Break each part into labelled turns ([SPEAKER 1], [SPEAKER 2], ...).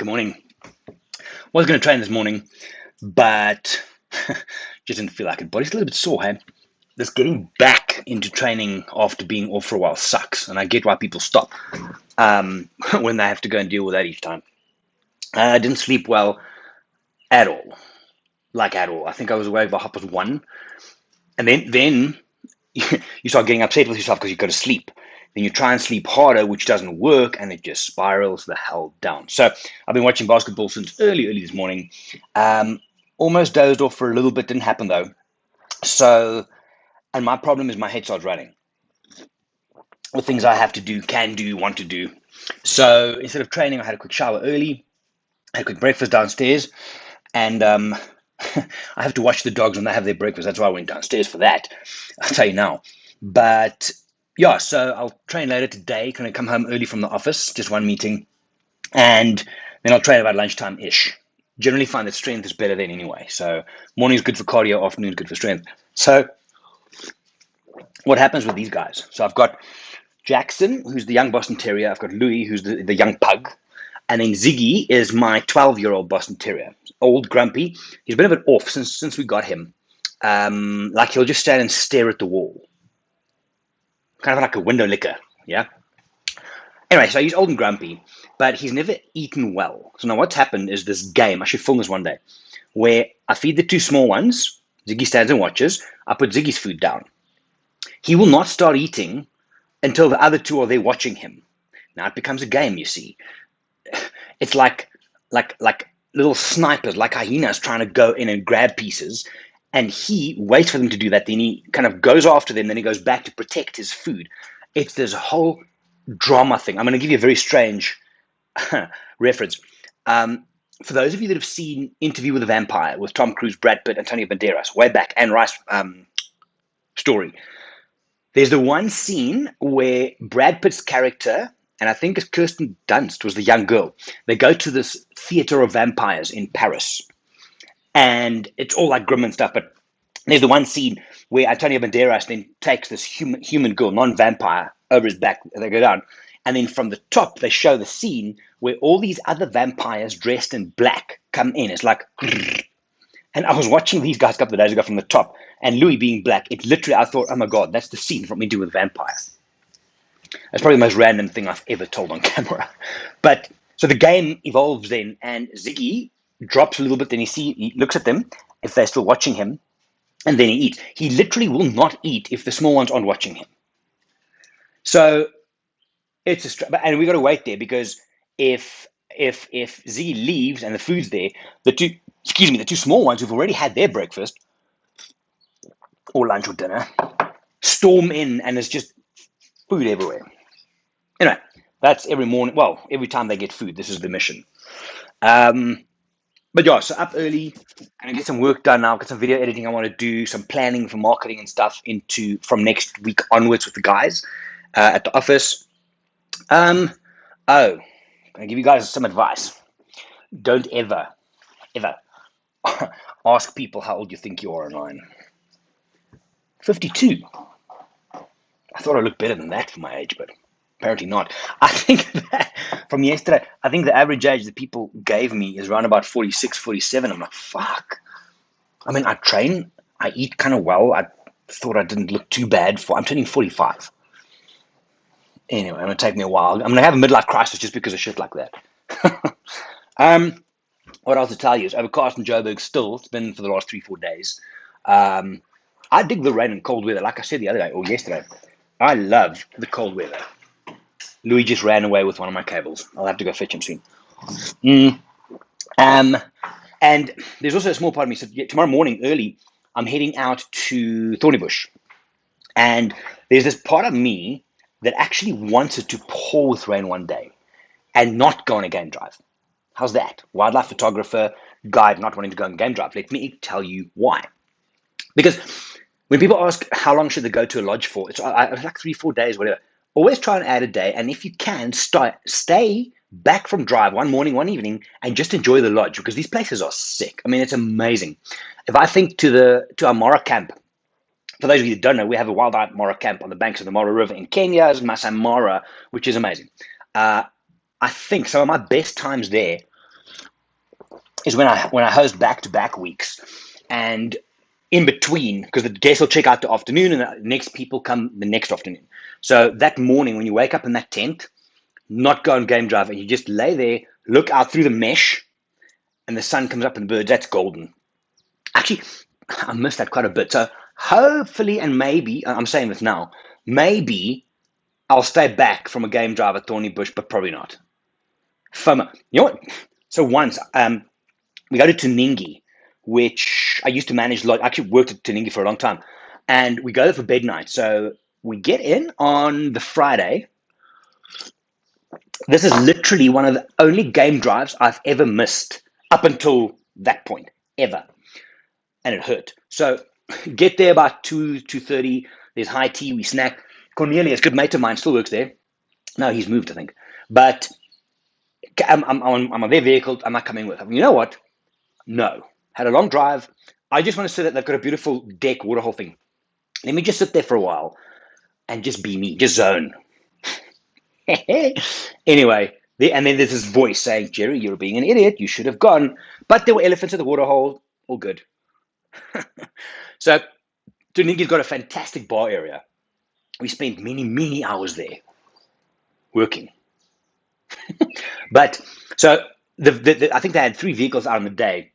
[SPEAKER 1] Good morning. Was going to train this morning, but just didn't feel like it. Body's a little bit sore, hey? This getting back into training after being off for a while sucks, and I get why people stop when they have to go and deal with that each time. I didn't sleep well at all, like at all. I think I was awake by 1:30, and then you start getting upset with yourself because you go to sleep. Then you try and sleep harder, which doesn't work, and it just spirals the hell down. So I've been watching basketball since early this morning. Almost dozed off for a little bit, didn't happen though. So, and my problem is my head starts running with things I have to do, can do, want to do. So instead of training, I had a quick shower early, had a quick breakfast downstairs, and I have to watch the dogs when they have their breakfast. That's why I went downstairs for that. I'll tell you now. But yeah, so I'll train later today. Can I come home early from the office? Just one meeting. And then I'll train about lunchtime-ish. Generally find that strength is better then anyway. So morning's good for cardio, afternoon's good for strength. So what happens with these guys? So I've got Jackson, who's the young Boston Terrier. I've got Louis, who's the young pug. And then Ziggy is my 12-year-old Boston Terrier. Old, grumpy. He's been a bit off since we got him. Like he'll just stand and stare at the wall. Kind of like a window licker, yeah? Anyway, so he's old and grumpy, but he's never eaten well. So now what's happened is this game, I should film this one day, where I feed the two small ones, Ziggy stands and watches, I put Ziggy's food down. He will not start eating until the other two are there watching him. Now it becomes a game, you see. It's like little snipers, like hyenas trying to go in and grab pieces, and he waits for them to do that. Then he kind of goes after them. Then he goes back to protect his food. It's this whole drama thing. I'm going to give you a very strange reference. For those of you that have seen Interview with a Vampire with Tom Cruise, Brad Pitt, Antonio Banderas, way back, and Rice story, there's the one scene where Brad Pitt's character, and I think it's Kirsten Dunst, was the young girl. They go to this theater of vampires in Paris. And it's all like grim and stuff, but there's the one scene where Antonio Banderas then takes this human girl, non-vampire, over his back, and they go down. And then from the top, they show the scene where all these other vampires dressed in black come in. It's like, and I was watching these guys a couple of days ago from the top, and Louis being black, it literally, I thought, oh my God, that's the scene from Interview with Vampire. That's probably the most random thing I've ever told on camera. But so the game evolves then, and Ziggy drops a little bit, then he looks at them if they're still watching him, and then he eats. He literally will not eat if the small ones aren't watching him. So it's and we got to wait there, because if Z leaves and the food's there, the two small ones who've already had their breakfast or lunch or dinner storm in, and there's just food everywhere. Anyway, that's every morning. Well, every time they get food, this is the mission. But yeah, so up early, gonna get some work done now. Got some video editing I want to do, some planning for marketing and stuff from next week onwards with the guys at the office. I'm gonna give you guys some advice. Don't ever ask people how old you think you are online. 52. I thought I looked better than that for my age, but apparently not. I think that from yesterday, I think the average age that people gave me is around about 46, 47. I'm like, fuck. I mean, I train, I eat kind of well. I thought I didn't look too bad I'm turning 45. Anyway, it's going to take me a while. I'm going to have a midlife crisis just because of shit like that. What else to tell you is overcast in Joburg still. It's been for the last 3-4 days. I dig the rain and cold weather. Like I said the other day or yesterday, I love the cold weather. Louis just ran away with one of my cables. I'll have to go fetch him soon. And there's also a small part of me. So tomorrow morning early, I'm heading out to Thornybush. And there's this part of me that actually wants it to pour with rain one day and not go on a game drive. How's that? Wildlife photographer, guide, not wanting to go on a game drive. Let me tell you why. Because when people ask how long should they go to a lodge for, it's like 3-4 days, whatever. Always try and add a day, and if you can, stay back from drive one morning, one evening, and just enjoy the lodge, because these places are sick. I mean, it's amazing. If I think to our Mara camp, for those of you that don't know, we have a wildlife Mara camp on the banks of the Mara River in Kenya, Masai Mara, which is amazing. I think some of my best times there is when I host back-to-back weeks, and in between, because the guests will check out the afternoon and the next people come the next afternoon. So that morning when you wake up in that tent, not go on game drive, and you just lay there, look out through the mesh, and the sun comes up and the birds, that's golden. Actually, I missed that quite a bit. So hopefully, and maybe, I'm saying this now, maybe I'll stay back from a game drive at Thorny Bush, but probably not. FOMO. You know what? So once we go to Tuningi, which I used to manage a lot. I actually worked at Tuningi for a long time. And we go there for bed night. So we get in on the Friday. This is literally one of the only game drives I've ever missed up until that point, ever. And it hurt. So get there about 2:30. There's high tea. We snack. Cornelius, good mate of mine, still works there. No, he's moved, I think. But I'm on their vehicle. Am I coming with them? You know what? No. Had a long drive. I just want to sit there. They've got a beautiful deck, waterhole thing. Let me just sit there for a while and just be me, just zone. Anyway, and then there's this voice saying, Gerry, you're being an idiot. You should have gone. But there were elephants at the waterhole. All good. So Tuningi's got a fantastic bar area. We spent many, many hours there working. But so I think they had 3 vehicles out on the day.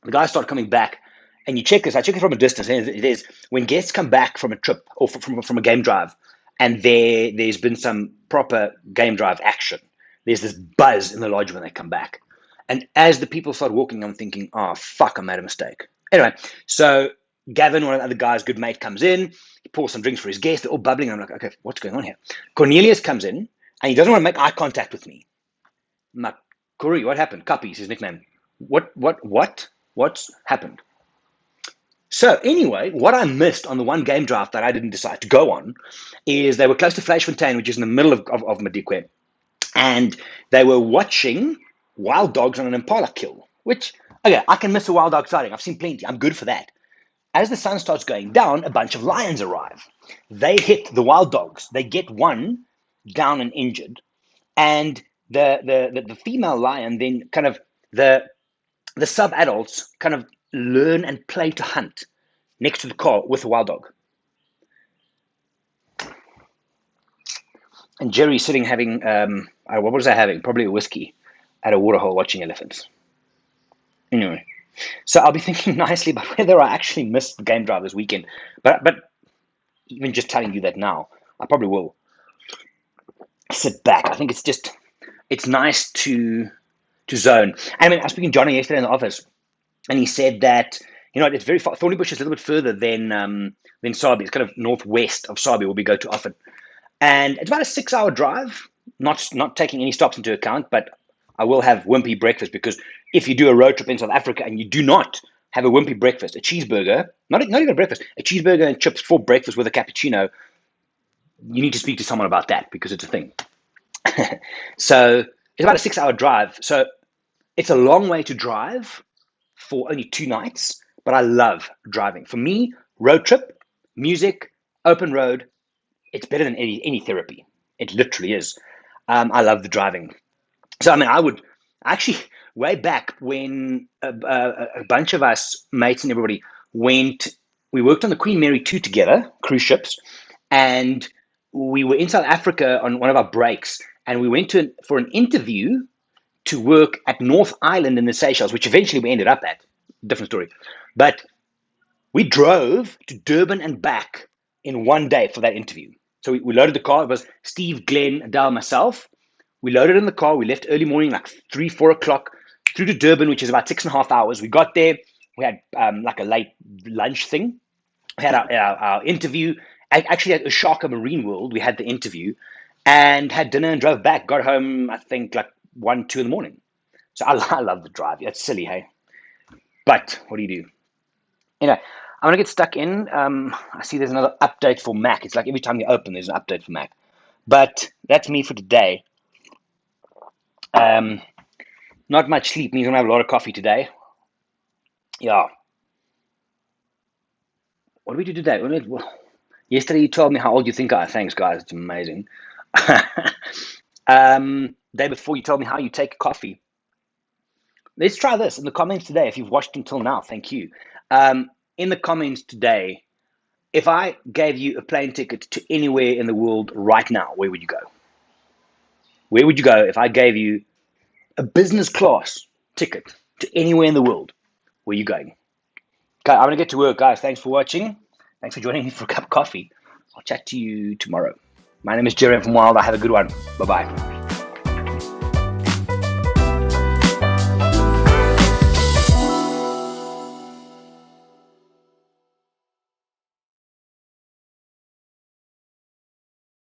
[SPEAKER 1] The guys start coming back, and you check this. I check it from a distance. And it is when guests come back from a trip or from a game drive, and there's been some proper game drive action. There's this buzz in the lodge when they come back, and as the people start walking, I'm thinking, "Oh fuck, I made a mistake." Anyway, so Gavin, one of the other guys, good mate, comes in. He pours some drinks for his guests. They're all bubbling. I'm like, "Okay, what's going on here?" Cornelius comes in, and he doesn't want to make eye contact with me. I'm like, Corey, what happened? Cuppy is his nickname. What's happened? So anyway, what I missed on the one game draft that I didn't decide to go on is they were close to Fleischfontein, which is in the middle of Madikwe, and they were watching wild dogs on an impala kill, which, okay, I can miss a wild dog sighting. I've seen plenty. I'm good for that. As the sun starts going down, a bunch of lions arrive. They hit the wild dogs. They get one down and injured, and the female lion then kind of the sub-adults kind of learn and play to hunt next to the car with a wild dog. And Gerry's sitting having, what was I having? Probably a whiskey at a waterhole watching elephants. Anyway, so I'll be thinking nicely about whether I actually missed the game drive this weekend. But even just telling you that now, I probably will sit back. I think it's nice to zone. I mean, I was speaking to Johnny yesterday in the office, and he said that it's very far. Thornybush is a little bit further than Sabi. It's kind of northwest of Sabi, where we go to often, and it's about a 6-hour drive. Not taking any stops into account, but I will have wimpy breakfast, because if you do a road trip in South Africa and you do not have a wimpy breakfast, a cheeseburger, not even a breakfast, a cheeseburger and chips for breakfast with a cappuccino, you need to speak to someone about that, because it's a thing. So it's about a 6-hour drive. So it's a long way to drive for only 2 nights, but I love driving. For me, road trip, music, open road, it's better than any therapy. It literally is. I love the driving. So, I mean, I would actually, way back when a bunch of us, mates and everybody, we worked on the Queen Mary 2 together, cruise ships, and we were in South Africa on one of our breaks, and we went for an interview to work at North Island in the Seychelles, which eventually we ended up at. Different story. But we drove to Durban and back in one day for that interview. So we loaded the car. It was Steve, Glenn, Adele, myself. We loaded in the car. We left early morning, like 3-4 o'clock, through to Durban, which is about 6.5 hours. We got there. We had like a late lunch thing. We had our interview. Actually, at Ushaka Marine World, we had the interview and had dinner and drove back. Got home, I think, like 1, 2 in the morning. So I love the drive. It's silly, hey? But what do you do? Anyway, I'm going to get stuck in. I see there's another update for Mac. It's like every time you open, there's an update for Mac. But that's me for today. Not much sleep. Means I'm going to have a lot of coffee today. Yeah. What did we do today? Yesterday you told me how old you think I am. Thanks, guys. It's amazing. Day before you told me how you take coffee. Let's try this in the comments today. If you've watched until now, thank you. In the comments today, if I gave you a plane ticket to anywhere in the world right now, where would you go? Where would you go if I gave you a business class ticket to anywhere in the world? Where are you going? Okay, I'm going to get to work, guys. Thanks for watching. Thanks for joining me for a cup of coffee. I'll chat to you tomorrow. My name is Gerry from Wild. I have a good one. Bye-bye.